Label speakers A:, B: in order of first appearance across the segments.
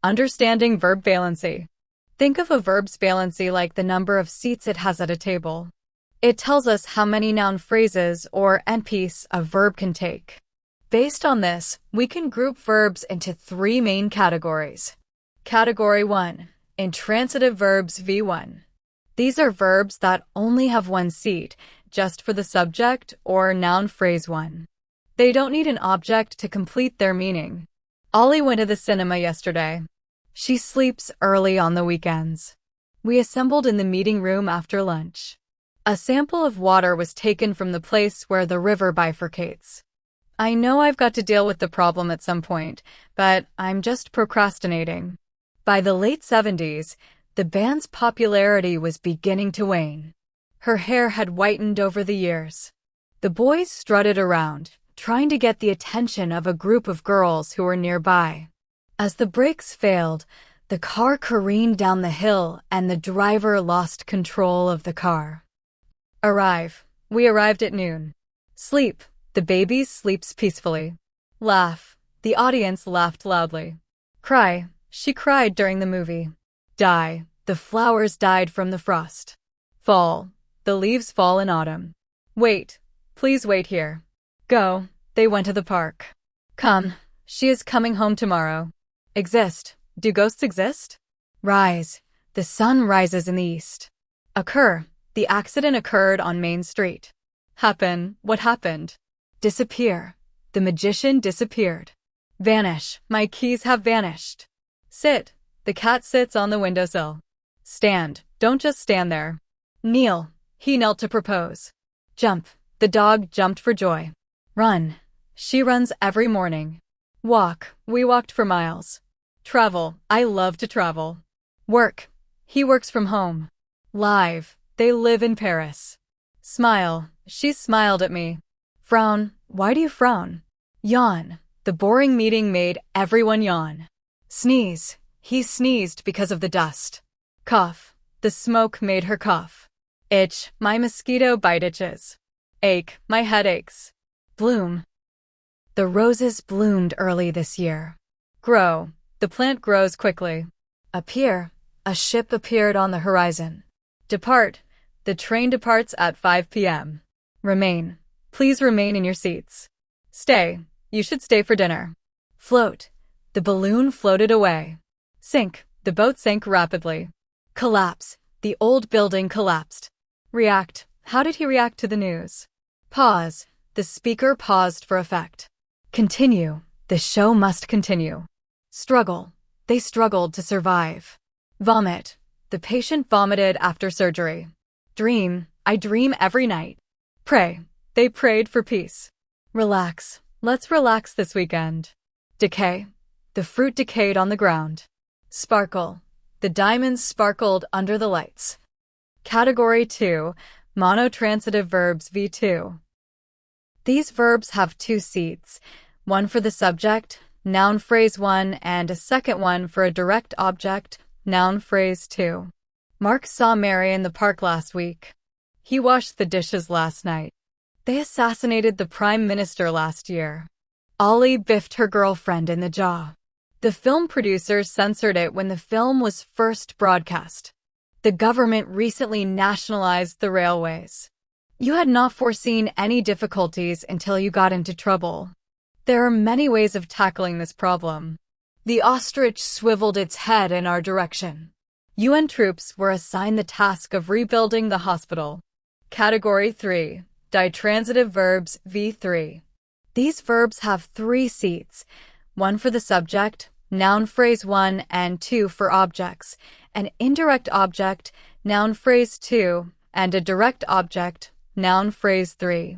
A: Understanding verb valency. Think of a verb's valency like the number of seats it has at a table. It tells us how many noun phrases or NPs a verb can take. Based on this, we can group verbs into three main categories. Category 1. Intransitive verbs V1. These are verbs that only have one seat, just for the subject or noun phrase 1. They don't need an object to complete their meaning. Ollie went to the cinema yesterday. She sleeps early on the weekends. We assembled in the meeting room after lunch. A sample of water was taken from the place where the river bifurcates. I know I've got to deal with the problem at some point, but I'm just procrastinating. By the late 70s, the band's popularity was beginning to wane. Her hair had whitened over the years. The boys strutted around, trying to get the attention of a group of girls who were nearby. As the brakes failed, the car careened down the hill and the driver lost control of the car. We arrived at noon. Sleep. The baby sleeps peacefully. Laugh. The audience laughed loudly. Cry. She cried during the movie. Die. The flowers died from the frost. Fall. The leaves fall in autumn. Wait. Please wait here. Go. They went to the park. Come. She is coming home tomorrow. Exist. Do ghosts exist? Rise. The sun rises in the east. Occur. The accident occurred on Main Street. Happen. What happened? Disappear. The magician disappeared. Vanish. My keys have vanished. Sit. The cat sits on the windowsill. Stand. Don't just stand there. Kneel. He knelt to propose. Jump. The dog jumped for joy. Run. She runs every morning. Walk. We walked for miles. Travel. I love to travel. Work. He works from home. Live. They live in Paris. Smile. She smiled at me. Frown. Why do you frown? Yawn. The boring meeting made everyone yawn. Sneeze. He sneezed because of the dust. Cough. The smoke made her cough. Itch. My mosquito bite itches. Ache. My head aches. Bloom. The roses bloomed early this year. Grow. The plant grows quickly. Appear. A ship appeared on the horizon. Depart. The train departs at 5 p.m. Remain. Please remain in your seats. Stay. You should stay for dinner. Float. The balloon floated away. Sink. The boat sank rapidly. Collapse. The old building collapsed. React. How did he react to the news? Pause. The speaker paused for effect. Continue. The show must continue. Struggle. They struggled to survive. Vomit. The patient vomited after surgery. Dream. I dream every night. Pray. They prayed for peace. Relax. Let's relax this weekend. Decay. The fruit decayed on the ground. Sparkle. The diamonds sparkled under the lights. Category 2. Monotransitive verbs V2. These verbs have two seats, one for the subject, noun phrase 1, and a second one for a direct object, noun phrase 2. Mark saw Mary in the park last week. He washed the dishes last night. They assassinated the Prime Minister last year. Ollie biffed her girlfriend in the jaw. The film producers censored it when the film was first broadcast. The government recently nationalized the railways. You had not foreseen any difficulties until you got into trouble. There are many ways of tackling this problem. The ostrich swiveled its head in our direction. UN troops were assigned the task of rebuilding the hospital. Category 3. Ditransitive verbs V3. These verbs have three seats, one for the subject, noun phrase 1, and 2 for objects, an indirect object, noun phrase 2, and a direct object, noun phrase 3.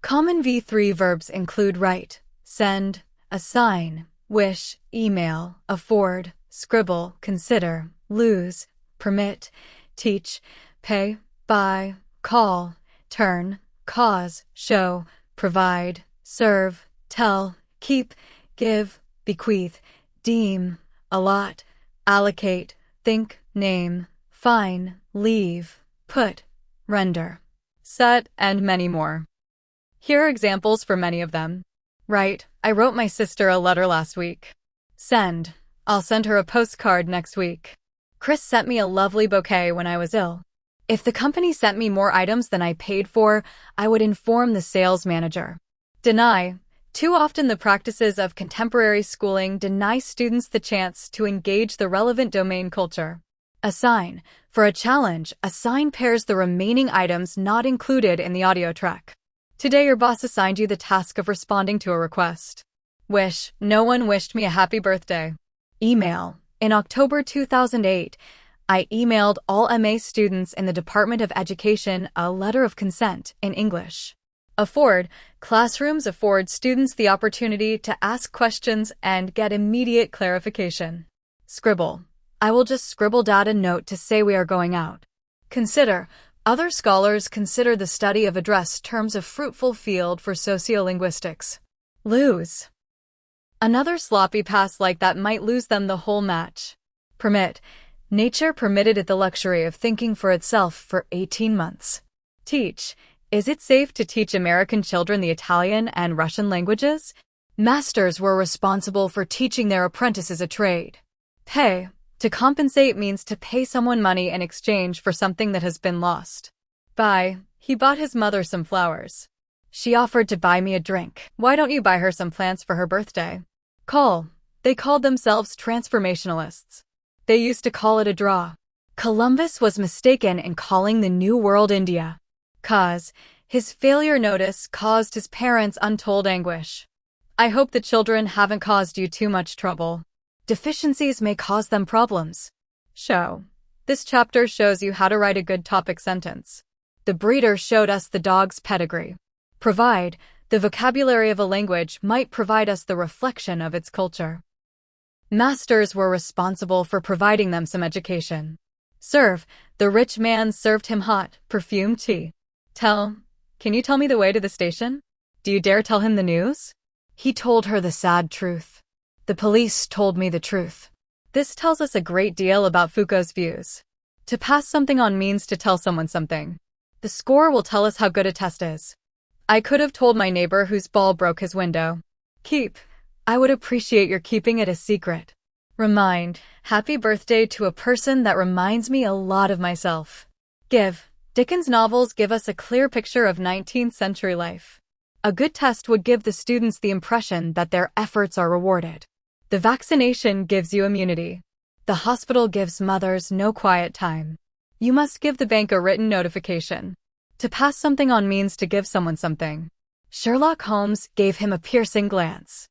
A: Common V3 verbs include write, send, assign, wish, email, afford, scribble, consider, lose, permit, teach, pay, buy, call, turn, cause, show, provide, serve, tell, keep, give, bequeath, deem, allot, allocate, think, name, fine, leave, put, render, set, and many more. Here are examples for many of them. Write. I wrote my sister a letter last week. Send. I'll send her a postcard next week. Chris sent me a lovely bouquet when I was ill. If the company sent me more items than I paid for, I would inform the sales manager. Deny. Too often the practices of contemporary schooling deny students the chance to engage the relevant domain culture. Assign. For a challenge, assign pairs the remaining items not included in the audio track. Today your boss assigned you the task of responding to a request. Wish. No one wished me a happy birthday. Email. In October 2008, I emailed all MA students in the Department of Education a letter of consent in English. Afford. Classrooms afford students the opportunity to ask questions and get immediate clarification. Scribble. I will just scribble down a note to say we are going out. Consider. Other scholars consider the study of address terms a fruitful field for sociolinguistics. Lose. Another sloppy pass like that might lose them the whole match. Permit. Nature permitted it the luxury of thinking for itself for 18 months. Teach. Is it safe to teach American children the Italian and Russian languages? Masters were responsible for teaching their apprentices a trade. Pay. To compensate means to pay someone money in exchange for something that has been lost. Buy. He bought his mother some flowers. She offered to buy me a drink. Why don't you buy her some plants for her birthday? Call. They called themselves transformationalists. They used to call it a draw. Columbus was mistaken in calling the New World India. Cause. His failure notice caused his parents untold anguish. I hope the children haven't caused you too much trouble. Deficiencies may cause them problems. Show. This chapter shows you how to write a good topic sentence. The breeder showed us the dog's pedigree. Provide. The vocabulary of a language might provide us the reflection of its culture. Masters were responsible for providing them some education. Serve. The rich man served him hot, perfumed tea. Tell. Can you tell me the way to the station? Do you dare tell him the news? He told her the sad truth. The police told me the truth. This tells us a great deal about Foucault's views. To pass something on means to tell someone something. The score will tell us how good a test is. I could have told my neighbor whose ball broke his window. Keep. I would appreciate your keeping it a secret. Remind. Happy birthday to a person that reminds me a lot of myself. Give. Dickens' novels give us a clear picture of 19th century life. A good test would give the students the impression that their efforts are rewarded. The vaccination gives you immunity. The hospital gives mothers no quiet time. You must give the bank a written notification. To pass something on means to give someone something. Sherlock Holmes gave him a piercing glance.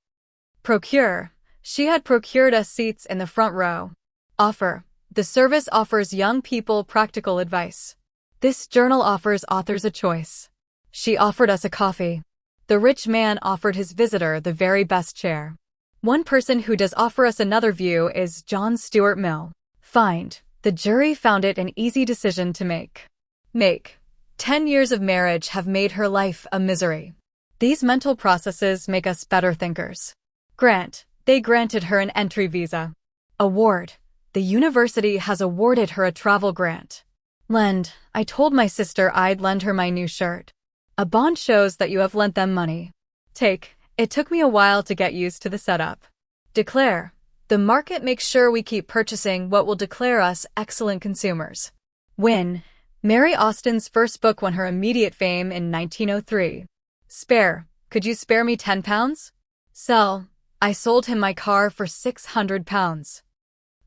A: Procure. She had procured us seats in the front row. Offer. The service offers young people practical advice. This journal offers authors a choice. She offered us a coffee. The rich man offered his visitor the very best chair. One person who does offer us another view is John Stuart Mill. Find. The jury found it an easy decision to make. Make. 10 years of marriage have made her life a misery. These mental processes make us better thinkers. Grant. They granted her an entry visa. Award. The university has awarded her a travel grant. Lend. I told my sister I'd lend her my new shirt. A bond shows that you have lent them money. Take. It took me a while to get used to the setup. Declare. The market makes sure we keep purchasing what will declare us excellent consumers. Win. Mary Austen's first book won her immediate fame in 1903. Spare. Could you spare me £10? Sell. I sold him my car for £600.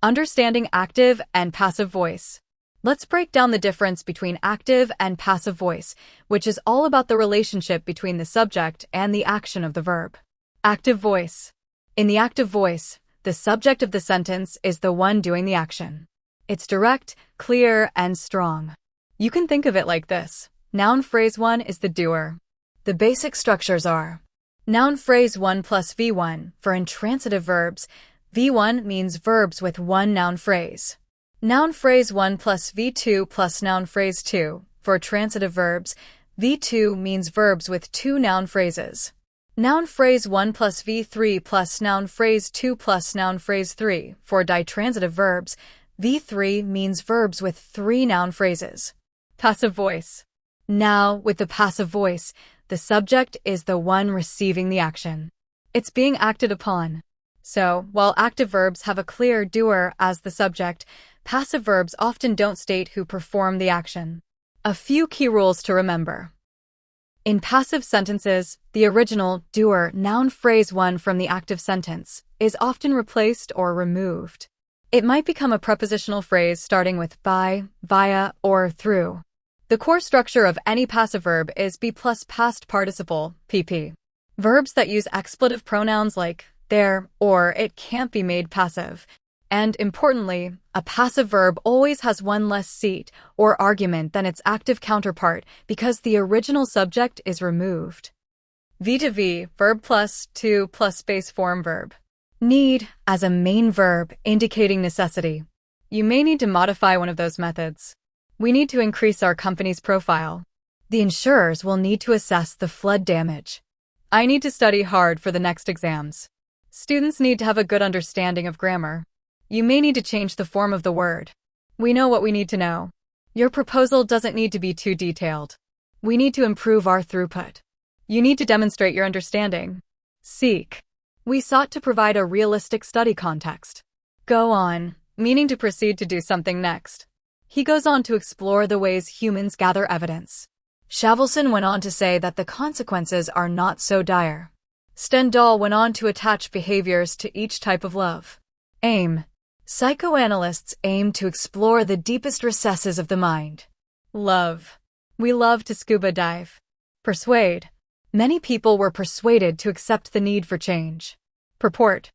A: Understanding active and passive voice. Let's break down the difference between active and passive voice, which is all about the relationship between the subject and the action of the verb. Active voice. In the active voice, the subject of the sentence is the one doing the action. It's direct, clear, and strong. You can think of it like this. Noun phrase 1 is the doer. The basic structures are noun phrase 1 plus V1 for intransitive verbs. V1 means verbs with one noun phrase. Noun phrase 1 plus V2 plus noun phrase 2 for transitive verbs. V2 means verbs with two noun phrases. Noun phrase 1 plus V3 plus noun phrase 2 plus noun phrase 3 for ditransitive verbs. V3 means verbs with three noun phrases. Passive voice. Now, with the passive voice, the subject is the one receiving the action. It's being acted upon. So, while active verbs have a clear doer as the subject, passive verbs often don't state who performed the action. A few key rules to remember. In passive sentences, the original doer noun phrase 1 from the active sentence is often replaced or removed. It might become a prepositional phrase starting with by, via, or through. The core structure of any passive verb is be plus past participle, pp. Verbs that use expletive pronouns like there or it can't be made passive. And importantly, a passive verb always has one less seat or argument than its active counterpart because the original subject is removed. V to V, verb plus to plus base form verb. Need as a main verb indicating necessity. You may need to modify one of those methods. We need to increase our company's profile. The insurers will need to assess the flood damage. I need to study hard for the next exams. Students need to have a good understanding of grammar. You may need to change the form of the word. We know what we need to know. Your proposal doesn't need to be too detailed. We need to improve our throughput. You need to demonstrate your understanding. Seek. We sought to provide a realistic study context. Go on, meaning to proceed to do something next. He goes on to explore the ways humans gather evidence. Shavelson went on to say that the consequences are not so dire. Stendhal went on to attach behaviors to each type of love. Aim. Psychoanalysts aim to explore the deepest recesses of the mind. Love. We love to scuba dive. Persuade. Many people were persuaded to accept the need for change. Purport.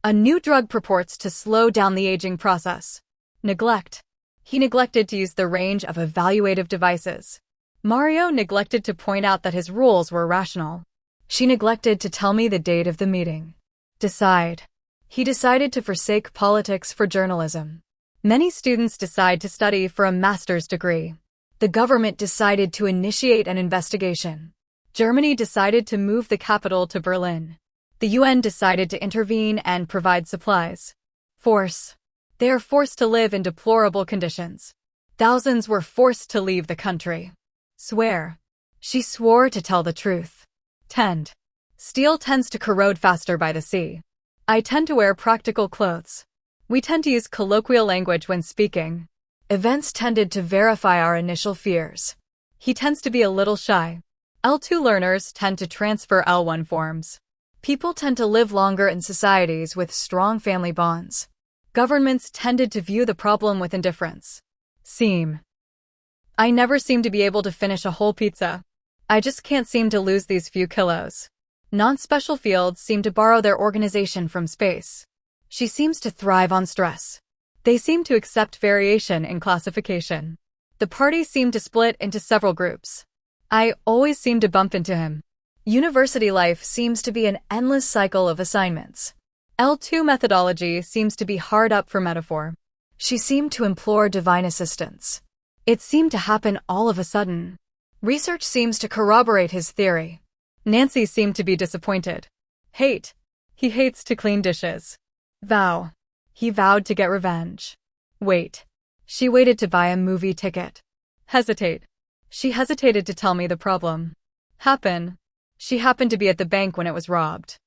A: A new drug purports to slow down the aging process. Neglect. He neglected to use the range of evaluative devices. Mario neglected to point out that his rules were rational. She neglected to tell me the date of the meeting. Decide. He decided to forsake politics for journalism. Many students decide to study for a master's degree. The government decided to initiate an investigation. Germany decided to move the capital to Berlin. The UN decided to intervene and provide supplies. Force. They are forced to live in deplorable conditions. Thousands were forced to leave the country. Swear. She swore to tell the truth. Tend. Steel tends to corrode faster by the sea. I tend to wear practical clothes. We tend to use colloquial language when speaking. Events tended to verify our initial fears. He tends to be a little shy. L2 learners tend to transfer L1 forms. People tend to live longer in societies with strong family bonds. Governments tended to view the problem with indifference. Seem. I never seem to be able to finish a whole pizza. I just can't seem to lose these few kilos. Non-special fields seem to borrow their organization from space. She seems to thrive on stress. They seem to accept variation in classification. The party seemed to split into several groups. I always seem to bump into him. University life seems to be an endless cycle of assignments. L2 methodology seems to be hard up for metaphor. She seemed to implore divine assistance. It seemed to happen all of a sudden. Research seems to corroborate his theory. Nancy seemed to be disappointed. Hate. He hates to clean dishes. Vow. He vowed to get revenge. Wait. She waited to buy a movie ticket. Hesitate. She hesitated to tell me the problem. Happen. She happened to be at the bank when it was robbed.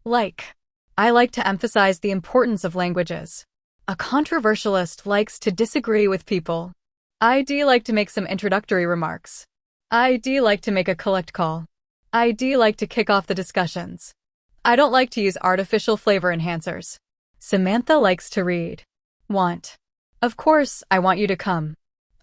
A: Like. I like to emphasize the importance of languages. A controversialist likes to disagree with people. I'd like to make some introductory remarks. I'd like to make a collect call. I'd like to kick off the discussions. I don't like to use artificial flavor enhancers. Samantha likes to read. Want. Of course, I want you to come.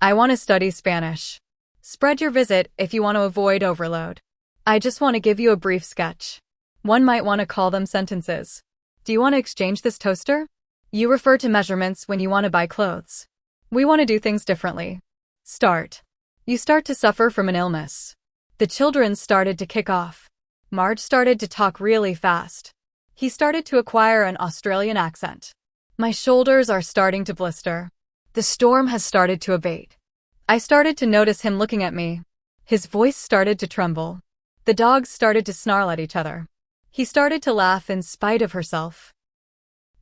A: I want to study Spanish. Spread your visit if you want to avoid overload. I just want to give you a brief sketch. One might want to call them sentences. Do you want to exchange this toaster? You refer to measurements when you want to buy clothes. We want to do things differently. Start. You start to suffer from an illness. The children started to kick off. Marge started to talk really fast. He started to acquire an Australian accent. My shoulders are starting to blister. The storm has started to abate. I started to notice him looking at me. His voice started to tremble. The dogs started to snarl at each other. He started to laugh in spite of herself.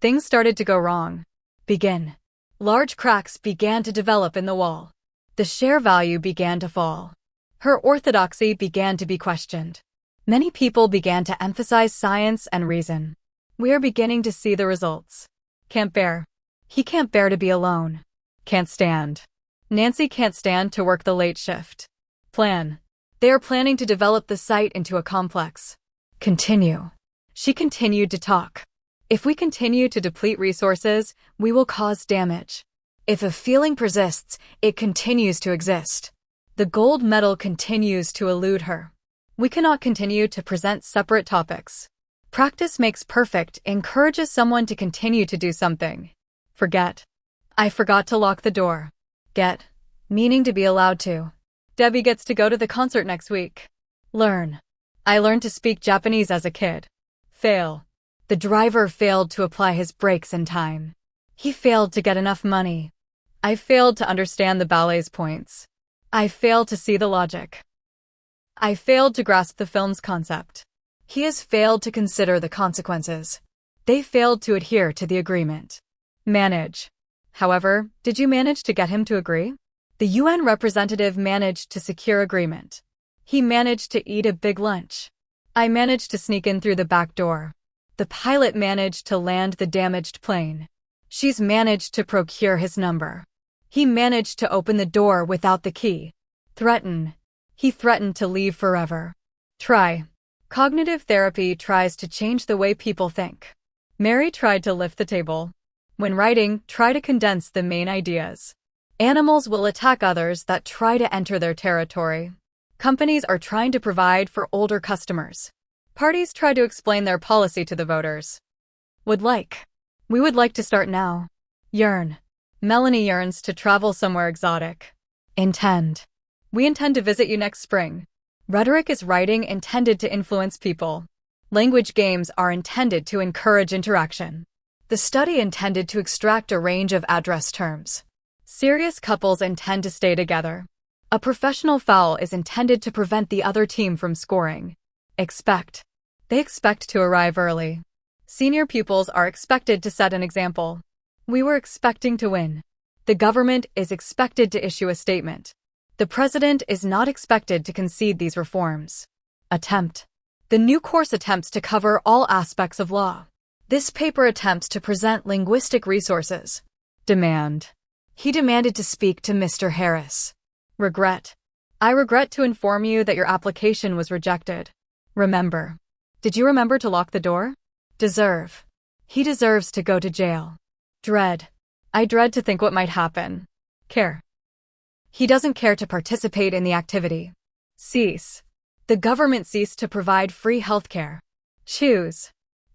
A: Things started to go wrong. Begin. Large cracks began to develop in the wall. The share value began to fall. Her orthodoxy began to be questioned. Many people began to emphasize science and reason. We are beginning to see the results. Can't bear. He can't bear to be alone. Can't stand. Nancy can't stand to work the late shift. Plan. They are planning to develop the site into a complex. Continue. She continued to talk. If we continue to deplete resources, we will cause damage. If a feeling persists, it continues to exist. The gold medal continues to elude her. We cannot continue to present separate topics. Practice makes perfect encourages someone to continue to do something. Forget. I forgot to lock the door. Get. Meaning to be allowed to. Debbie gets to go to the concert next week. Learn. I learned to speak Japanese as a kid. Fail. The driver failed to apply his brakes in time. He failed to get enough money. I failed to understand the ballet's points. I failed to see the logic. I failed to grasp the film's concept. He has failed to consider the consequences. They failed to adhere to the agreement. Manage. However, did you manage to get him to agree? The UN representative managed to secure agreement. He managed to eat a big lunch. I managed to sneak in through the back door. The pilot managed to land the damaged plane. She's managed to procure his number. He managed to open the door without the key. Threaten. He threatened to leave forever. Try. Cognitive therapy tries to change the way people think. Mary tried to lift the table. When writing, try to condense the main ideas. Animals will attack others that try to enter their territory. Companies are trying to provide for older customers. Parties try to explain their policy to the voters. Would like. We would like to start now. Yearn. Melanie yearns to travel somewhere exotic. Intend. We intend to visit you next spring. Rhetoric is writing intended to influence people. Language games are intended to encourage interaction. The study intended to extract a range of address terms. Serious couples intend to stay together. A professional foul is intended to prevent the other team from scoring. Expect. They expect to arrive early. Senior pupils are expected to set an example. We were expecting to win. The government is expected to issue a statement. The president is not expected to concede these reforms. Attempt. The new course attempts to cover all aspects of law. This paper attempts to present linguistic resources. Demand. He demanded to speak to Mr. Harris. Regret. I regret to inform you that your application was rejected. Remember. Did you remember to lock the door? Deserve. He deserves to go to jail. Dread. I dread to think what might happen. Care. He doesn't care to participate in the activity. Cease. The government ceased to provide free healthcare. Choose.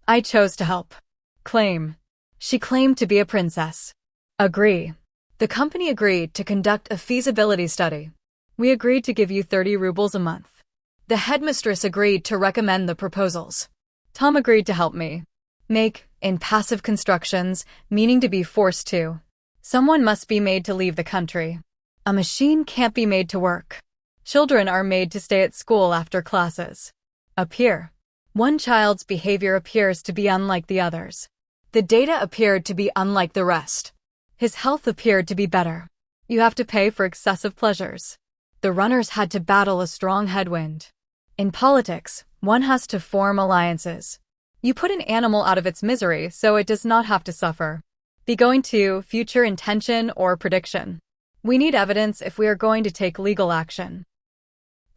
A: I chose to help. Claim. She claimed to be a princess. Agree. The company agreed to conduct a feasibility study. We agreed to give you 30 rubles a month. The headmistress agreed to recommend the proposals. Tom agreed to help me. Make, in passive constructions, meaning to be forced to. Someone must be made to leave the country. A machine can't be made to work. Children are made to stay at school after classes. Appear. One child's behavior appears to be unlike the others. The data appeared to be unlike the rest. His health appeared to be better. You have to pay for excessive pleasures. The runners had to battle a strong headwind. In politics, one has to form alliances. You put an animal out of its misery so it does not have to suffer. Be going to future intention or prediction. We need evidence if we are going to take legal action.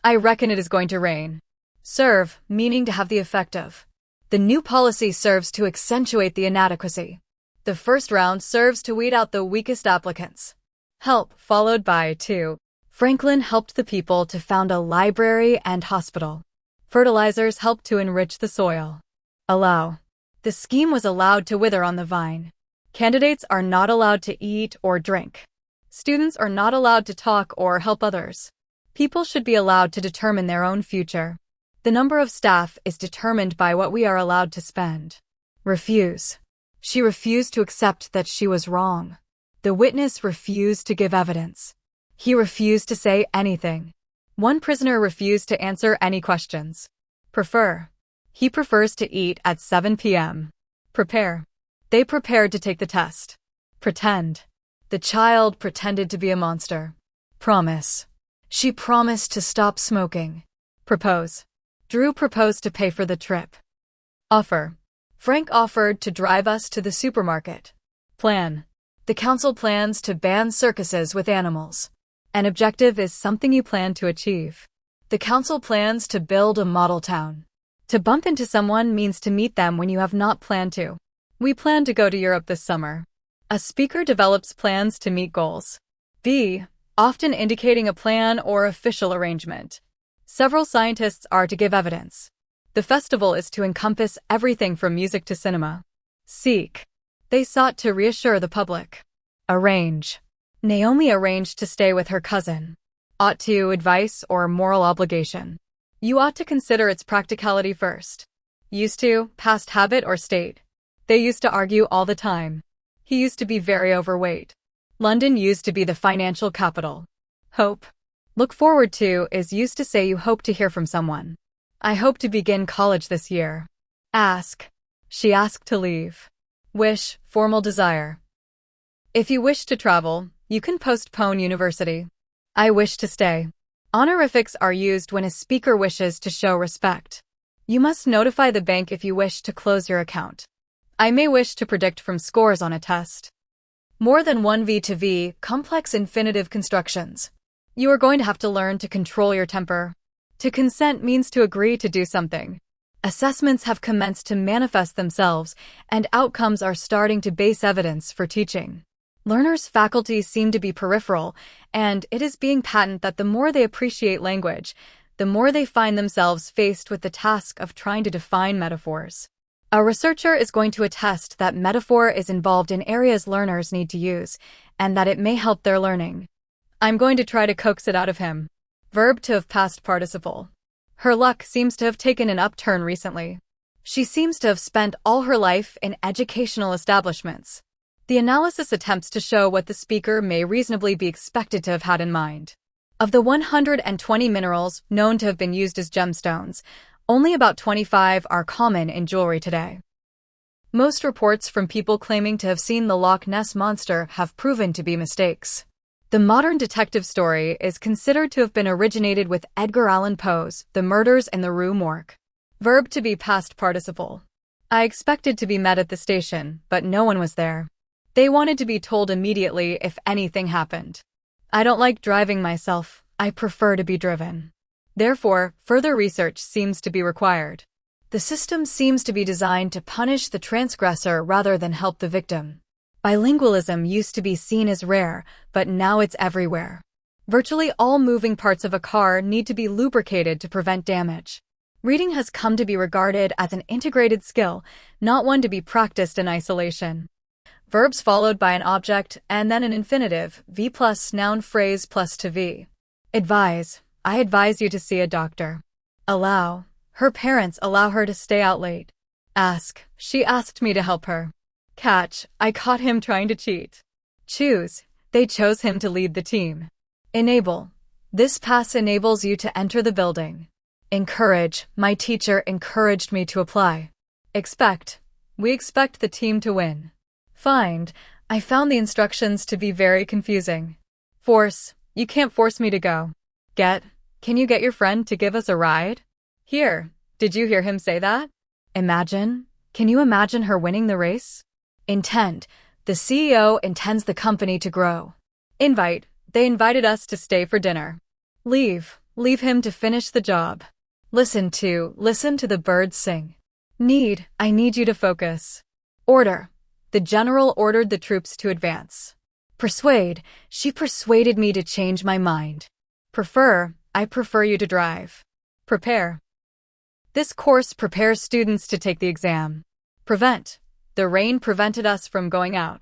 A: I reckon it is going to rain. Serve, meaning to have the effect of. The new policy serves to accentuate the inadequacy. The first round serves to weed out the weakest applicants. Help, followed by to. Franklin helped the people to found a library and hospital. Fertilizers helped to enrich the soil. Allow. The scheme was allowed to wither on the vine. Candidates are not allowed to eat or drink. Students are not allowed to talk or help others. People should be allowed to determine their own future. The number of staff is determined by what we are allowed to spend. Refuse. She refused to accept that she was wrong. The witness refused to give evidence. He refused to say anything. One prisoner refused to answer any questions. Prefer. He prefers to eat at 7 p.m. Prepare. They prepared to take the test. Pretend. The child pretended to be a monster. Promise. She promised to stop smoking. Propose. Drew proposed to pay for the trip. Offer. Frank offered to drive us to the supermarket. Plan. The council plans to ban circuses with animals. An objective is something you plan to achieve. The council plans to build a model town. To bump into someone means to meet them when you have not planned to. We plan to go to Europe this summer. A speaker develops plans to meet goals. B. Often indicating a plan or official arrangement. Several scientists are to give evidence. The festival is to encompass everything from music to cinema. Seek. They sought to reassure the public. Arrange. Naomi arranged to stay with her cousin. Ought to, advice or moral obligation. You ought to consider its practicality first. Used to, past habit or state. They used to argue all the time. He used to be very overweight. London used to be the financial capital. Hope. Look forward to is used to say you hope to hear from someone. I hope to begin college this year. Ask. She asked to leave. Wish, formal desire. If you wish to travel, you can postpone university. I wish to stay. Honorifics are used when a speaker wishes to show respect. You must notify the bank if you wish to close your account. I may wish to predict from scores on a test. More than one V to V, complex infinitive constructions. You are going to have to learn to control your temper. To consent means to agree to do something. Assessments have commenced to manifest themselves, and outcomes are starting to base evidence for teaching. Learners' faculties seem to be peripheral, and it is being patent that the more they appreciate language, the more they find themselves faced with the task of trying to define metaphors. A researcher is going to attest that metaphor is involved in areas learners need to use, and that it may help their learning. I'm going to try to coax it out of him. Verb to have past participle. Her luck seems to have taken an upturn recently. She seems to have spent all her life in educational establishments. The analysis attempts to show what the speaker may reasonably be expected to have had in mind. Of the 120 minerals known to have been used as gemstones, only about 25 are common in jewelry today. Most reports from people claiming to have seen the Loch Ness Monster have proven to be mistakes. The modern detective story is considered to have been originated with Edgar Allan Poe's The Murders in the Rue Morgue. Verb to be past participle. I expected to be met at the station, but no one was there. They wanted to be told immediately if anything happened. I don't like driving myself, I prefer to be driven. Therefore, further research seems to be required. The system seems to be designed to punish the transgressor rather than help the victim. Bilingualism used to be seen as rare, but now it's everywhere. Virtually all moving parts of a car need to be lubricated to prevent damage. Reading has come to be regarded as an integrated skill, not one to be practiced in isolation. Verbs followed by an object and then an infinitive, V plus noun phrase plus to V. Advise. I advise you to see a doctor. Allow. Her parents allow her to stay out late. Ask. She asked me to help her. Catch. I caught him trying to cheat. Choose. They chose him to lead the team. Enable. This pass enables you to enter the building. Encourage. My teacher encouraged me to apply. Expect. We expect the team to win. Find. I found the instructions to be very confusing. Force. You can't force me to go. Get. Can you get your friend to give us a ride? Hear. Did you hear him say that? Imagine. Can you imagine her winning the race? Intend. The CEO intends the company to grow. Invite. They invited us to stay for dinner. Leave. Leave him to finish the job. Listen to the birds sing. Need. I need you to focus. Order. The general ordered the troops to advance. Persuade. She persuaded me to change my mind. Prefer. I prefer you to drive. Prepare. This course prepares students to take the exam. Prevent. The rain prevented us from going out.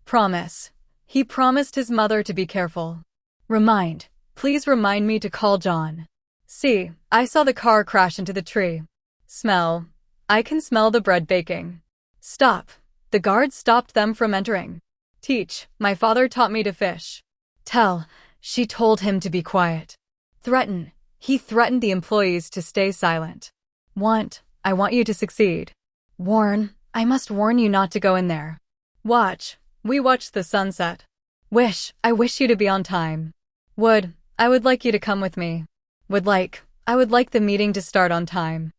A: Promise. He promised his mother to be careful. Remind. Please remind me to call John. See. I saw the car crash into the tree. Smell. I can smell the bread baking. Stop. The guards stopped them from entering. Teach. My father taught me to fish. Tell. She told him to be quiet. Threaten. He threatened the employees to stay silent. Want. I want you to succeed. Warn. I must warn you not to go in there. Watch. We watched the sunset. Wish. I wish you to be on time. Would. I would like you to come with me. Would like. I would like the meeting to start on time.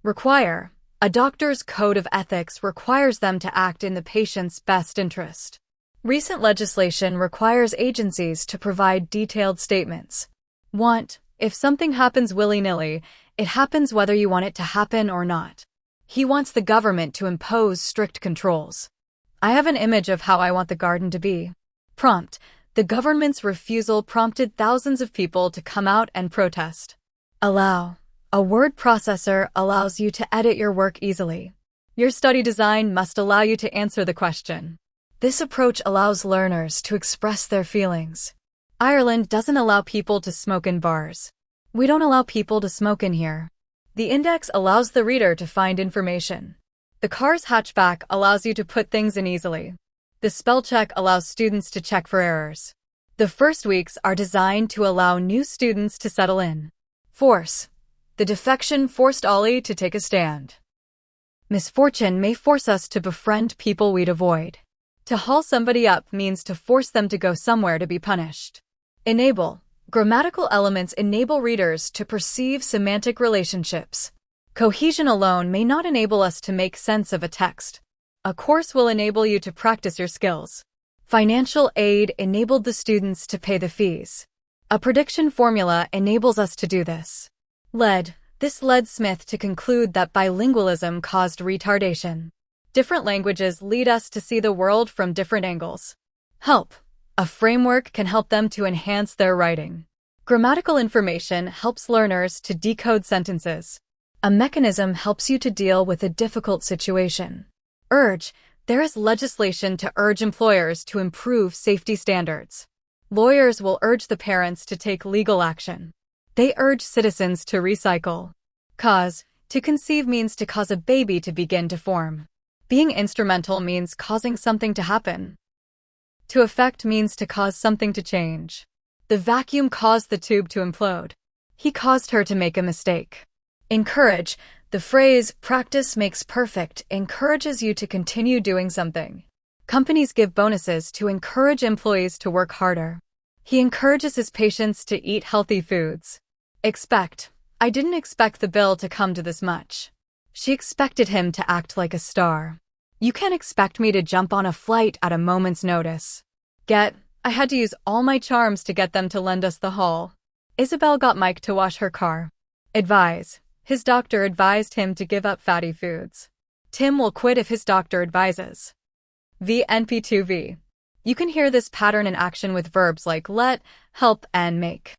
A: Require. A doctor's code of ethics requires them to act in the patient's best interest. Recent legislation requires agencies to provide detailed statements. Want: if something happens willy-nilly, it happens whether you want it to happen or not. He wants the government to impose strict controls. I have an image of how I want the garden to be. Prompt: the government's refusal prompted thousands of people to come out and protest. Allow: a word processor allows you to edit your work easily. Your study design must allow you to answer the question. This approach allows learners to express their feelings. Ireland doesn't allow people to smoke in bars. We don't allow people to smoke in here. The index allows the reader to find information. The car's hatchback allows you to put things in easily. The spell check allows students to check for errors. The first weeks are designed to allow new students to settle in. Force: the defection forced Ollie to take a stand. Misfortune may force us to befriend people we'd avoid. To haul somebody up means to force them to go somewhere to be punished. Enable: grammatical elements enable readers to perceive semantic relationships. Cohesion alone may not enable us to make sense of a text. A course will enable you to practice your skills. Financial aid enabled the students to pay the fees. A prediction formula enables us to do this. This led Smith to conclude that bilingualism caused retardation. Different languages lead us to see the world from different angles. Help: a framework can help them to enhance their writing. Grammatical information helps learners to decode sentences. A mechanism helps you to deal with a difficult situation. Urge: there is legislation to urge employers to improve safety standards. Lawyers will urge the parents to take legal action. They urge citizens to recycle. Cause: to conceive means to cause a baby to begin to form. Being instrumental means causing something to happen. To affect means to cause something to change. The vacuum caused the tube to implode. He caused her to make a mistake. Encourage: the phrase, practice makes perfect, encourages you to continue doing something. Companies give bonuses to encourage employees to work harder. He encourages his patients to eat healthy foods. Expect: I didn't expect the bill to come to this much. She expected him to act like a star. You can't expect me to jump on a flight at a moment's notice. Get: I had to use all my charms to get them to lend us the haul. Isabel got Mike to wash her car. Advise: his doctor advised him to give up fatty foods. Tim will quit if his doctor advises. VNP2V. You can hear this pattern in action with verbs like let, help, and make.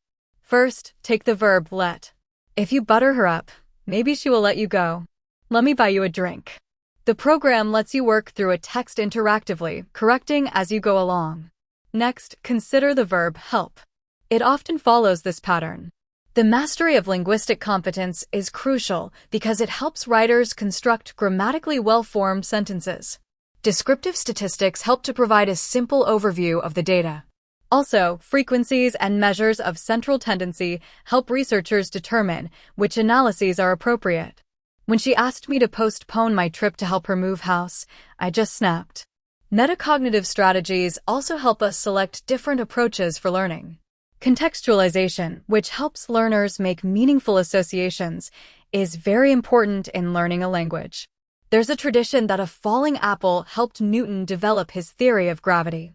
A: First, take the verb let. If you butter her up, maybe she will let you go. Let me buy you a drink. The program lets you work through a text interactively, correcting as you go along. Next, consider the verb help. It often follows this pattern. The mastery of linguistic competence is crucial because it helps writers construct grammatically well-formed sentences. Descriptive statistics help to provide a simple overview of the data. Also, frequencies and measures of central tendency help researchers determine which analyses are appropriate. When she asked me to postpone my trip to help her move house, I just snapped. Metacognitive strategies also help us select different approaches for learning. Contextualization, which helps learners make meaningful associations, is very important in learning a language. There's a tradition that a falling apple helped Newton develop his theory of gravity.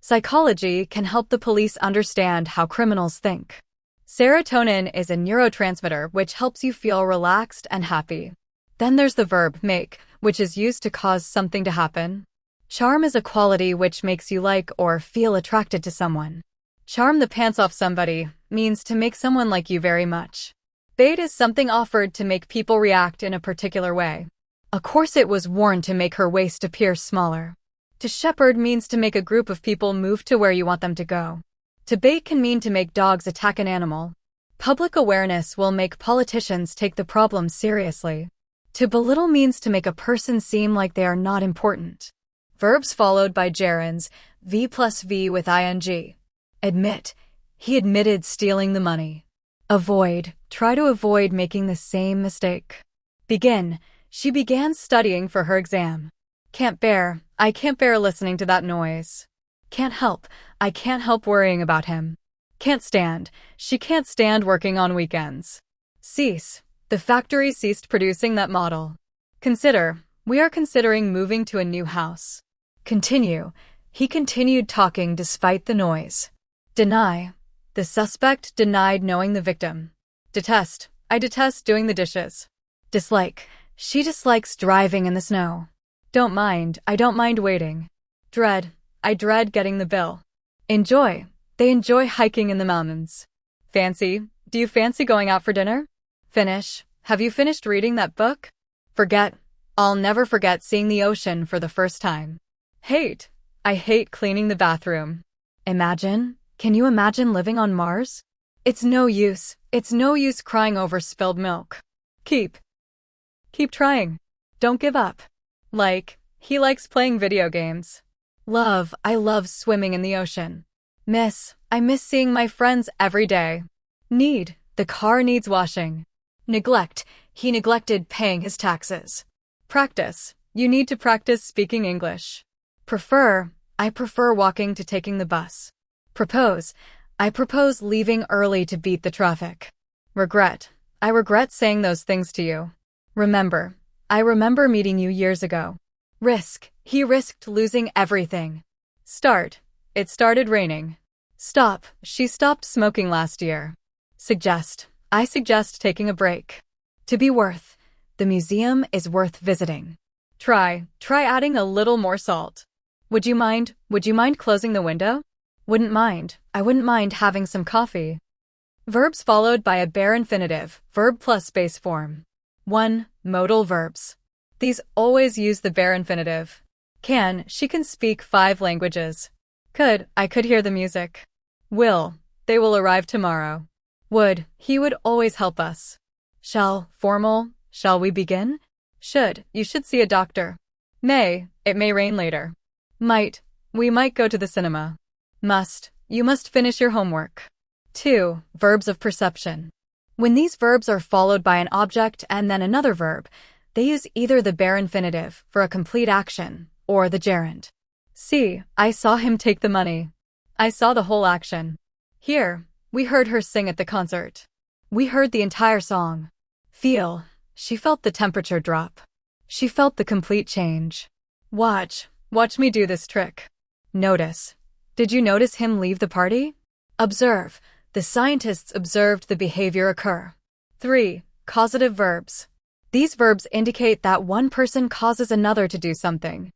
A: Psychology can help the police understand how criminals think. Serotonin is a neurotransmitter which helps you feel relaxed and happy. Then there's the verb make, which is used to cause something to happen. Charm is a quality which makes you like or feel attracted to someone. Charm the pants off somebody means to make someone like you very much. Bait is something offered to make people react in a particular way. A corset was worn to make her waist appear smaller. To shepherd means to make a group of people move to where you want them to go. To bait can mean to make dogs attack an animal. Public awareness will make politicians take the problem seriously. To belittle means to make a person seem like they are not important. Verbs followed by gerunds, V plus V with ing. Admit: he admitted stealing the money. Avoid: try to avoid making the same mistake. Begin: she began studying for her exam. Can't bear: I can't bear listening to that noise. Can't help: I can't help worrying about him. Can't stand: she can't stand working on weekends. Cease: the factory ceased producing that model. Consider. We are considering moving to a new house. Continue. He continued talking despite the noise. Deny. The suspect denied knowing the victim. Detest. I detest doing the dishes. Dislike. She dislikes driving in the snow. Don't mind. I don't mind waiting. Dread. I dread getting the bill. Enjoy. They enjoy hiking in the mountains. Fancy. Do you fancy going out for dinner? Finish. Have you finished reading that book? Forget. I'll never forget seeing the ocean for the first time. Hate. I hate cleaning the bathroom. Imagine. Can you imagine living on Mars? It's no use. It's no use crying over spilled milk. Keep. Keep trying. Don't give up. Like. He likes playing video games. Love. I love swimming in the ocean. Miss. I miss seeing my friends every day. Need. The car needs washing. Neglect. He neglected paying his taxes. Practice. You need to practice speaking English. Prefer. I prefer walking to taking the bus. Propose. I propose leaving early to beat the traffic. Regret. I regret saying those things to you. Remember. I remember meeting you years ago. Risk. He risked losing everything. Start. It started raining. Stop. She stopped smoking last year. Suggest. I suggest taking a break. To be worth. The museum is worth visiting. Try. Try adding a little more salt. Would you mind closing the window? Wouldn't mind. I wouldn't mind having some coffee. Verbs followed by a bare infinitive, verb plus base form. 1. Modal verbs. These always use the bare infinitive. Can. She can speak 5 languages. Could. I could hear the music. Will. They will arrive tomorrow. Would. He would always help us. Shall. Formal. Shall we begin? Should. You should see a doctor. May. It may rain later. Might. We might go to the cinema. Must. You must finish your homework. 2. Verbs of perception. When these verbs are followed by an object and then another verb, they use either the bare infinitive for a complete action or the gerund. See. I saw him take the money. I saw the whole action. Hear. We heard her sing at the concert. We heard the entire song. Feel. She felt the temperature drop. She felt the complete change. Watch. Watch me do this trick. Notice. Did you notice him leave the party? Observe. The scientists observed the behavior occur. 3. Causative verbs. These verbs indicate that one person causes another to do something.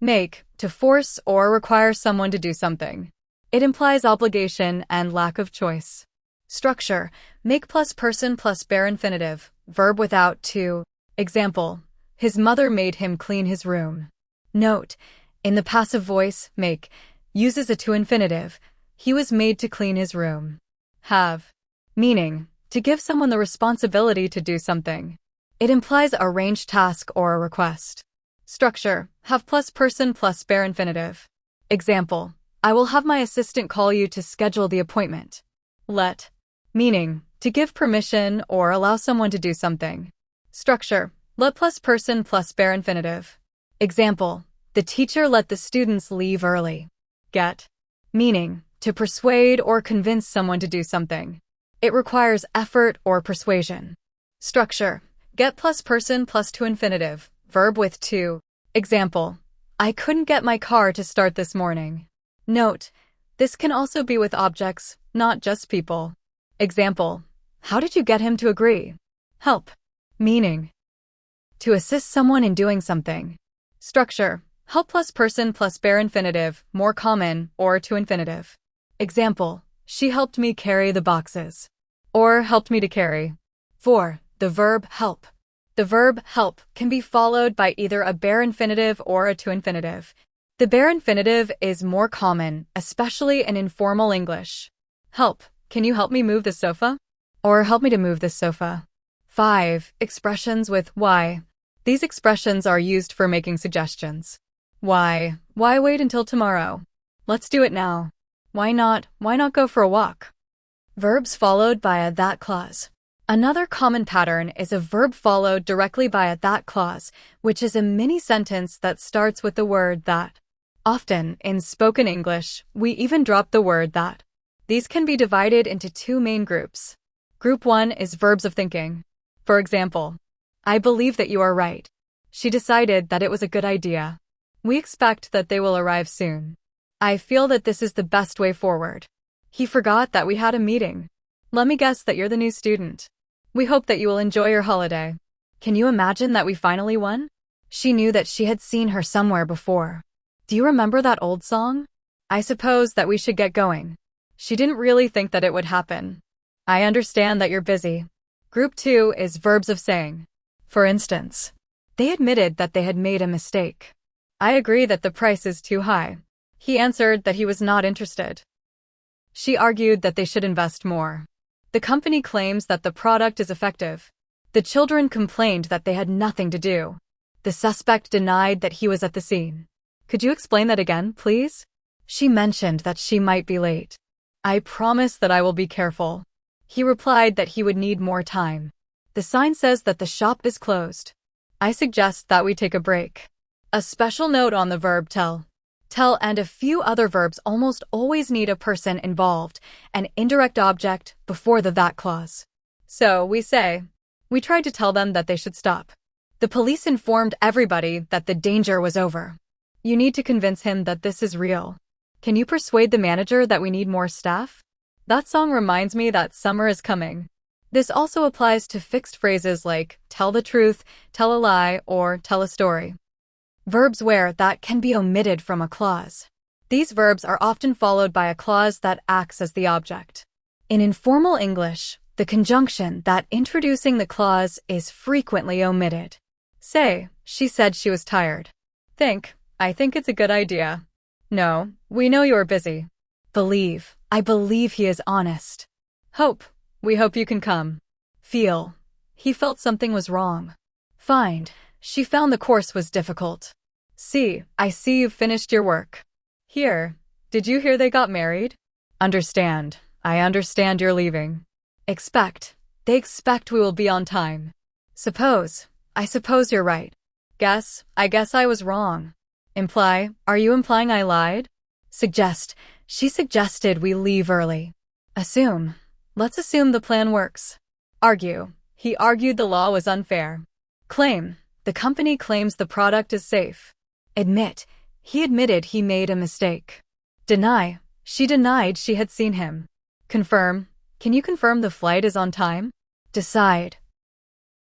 A: Make. To force or require someone to do something. It implies obligation and lack of choice. Structure. Make plus person plus bare infinitive. Verb without to. Example. His mother made him clean his room. Note. In the passive voice, make uses a to infinitive. He was made to clean his room. Have. Meaning. To give someone the responsibility to do something. It implies a arranged task or a request. Structure. Have plus person plus bare infinitive. Example. I will have my assistant call you to schedule the appointment. Let. Meaning. To give permission or allow someone to do something. Structure. Let plus person plus bare infinitive. Example. The teacher let the students leave early. Get. Meaning. To persuade or convince someone to do something. It requires effort or persuasion. Structure. Get plus person plus to infinitive. Verb with to. Example. I couldn't get my car to start this morning. Note. This can also be with objects, not just people. Example. How did you get him to agree? Help. Meaning. To assist someone in doing something. Structure. Help plus person plus bare infinitive, more common, or to infinitive. Example. She helped me carry the boxes. Or helped me to carry. 4. The verb help. The verb help can be followed by either a bare infinitive or a to infinitive. The bare infinitive is more common, especially in informal English. Help. Can you help me move the sofa? Or help me to move this sofa. 5. Expressions with why. These expressions are used for making suggestions. Why? Why wait until tomorrow? Let's do it now. Why not? Why not go for a walk? Verbs followed by a that clause. Another common pattern is a verb followed directly by a that clause, which is a mini-sentence that starts with the word that. Often, in spoken English, we even drop the word that. These can be divided into 2 main groups. Group 1 is verbs of thinking. For example, I believe that you are right. She decided that it was a good idea. We expect that they will arrive soon. I feel that this is the best way forward. He forgot that we had a meeting. Let me guess that you're the new student. We hope that you will enjoy your holiday. Can you imagine that we finally won? She knew that she had seen her somewhere before. Do you remember that old song? I suppose that we should get going. She didn't really think that it would happen. I understand that you're busy. Group 2 is verbs of saying. For instance, they admitted that they had made a mistake. I agree that the price is too high. He answered that he was not interested. She argued that they should invest more. The company claims that the product is effective. The children complained that they had nothing to do. The suspect denied that he was at the scene. Could you explain that again, please? She mentioned that she might be late. I promise that I will be careful. He replied that he would need more time. The sign says that the shop is closed. I suggest that we take a break. A special note on the verb tell. Tell and a few other verbs almost always need a person involved, an indirect object, before the that clause. So we say, we tried to tell them that they should stop. The police informed everybody that the danger was over. You need to convince him that this is real. Can you persuade the manager that we need more staff? That song reminds me that summer is coming. This also applies to fixed phrases like tell the truth, tell a lie, or tell a story. Verbs where that can be omitted from a clause. These verbs are often followed by a clause that acts as the object. In informal English, the conjunction that introducing the clause is frequently omitted. Say, she said she was tired. Think, I think it's a good idea. No, we know you're busy. Believe, I believe he is honest. Hope, we hope you can come. Feel, he felt something was wrong. Find, she found the course was difficult. See, I see you've finished your work. Hear, did you hear they got married? Understand, I understand you're leaving. Expect, they expect we will be on time. Suppose, I suppose you're right. Guess, I guess I was wrong. Imply, are you implying I lied? Suggest, she suggested we leave early. Assume, let's assume the plan works. Argue, he argued the law was unfair. Claim, the company claims the product is safe. Admit, he admitted he made a mistake. Deny, she denied she had seen him. Confirm, can you confirm the flight is on time? Decide.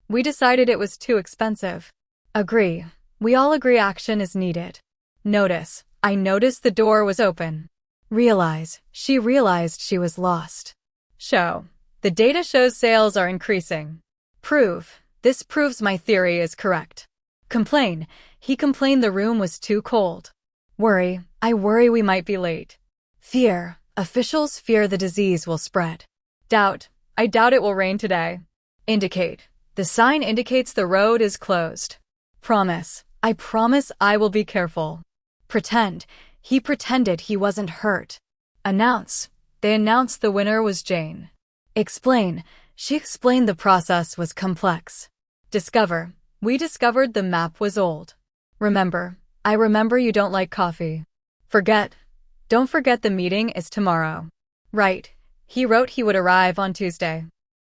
A: We decided it was too expensive. Agree, we all agree action is needed. Notice, I noticed the door was open. Realize, she realized she was lost. Show, the data shows sales are increasing. Prove, this proves my theory is correct. Complain, he complained the room was too cold. Worry, I worry we might be late. Fear, officials fear the disease will spread. Doubt, I doubt it will rain today. Indicate, the sign indicates the road is closed. Promise, I promise I will be careful. Pretend, he pretended he wasn't hurt. Announce, they announced the winner was Jane. Explain, she explained the process was complex. Discover, we discovered the map was old. Remember, I remember you don't like coffee. Forget, don't forget the meeting is tomorrow. Write, he wrote he would arrive on Tuesday.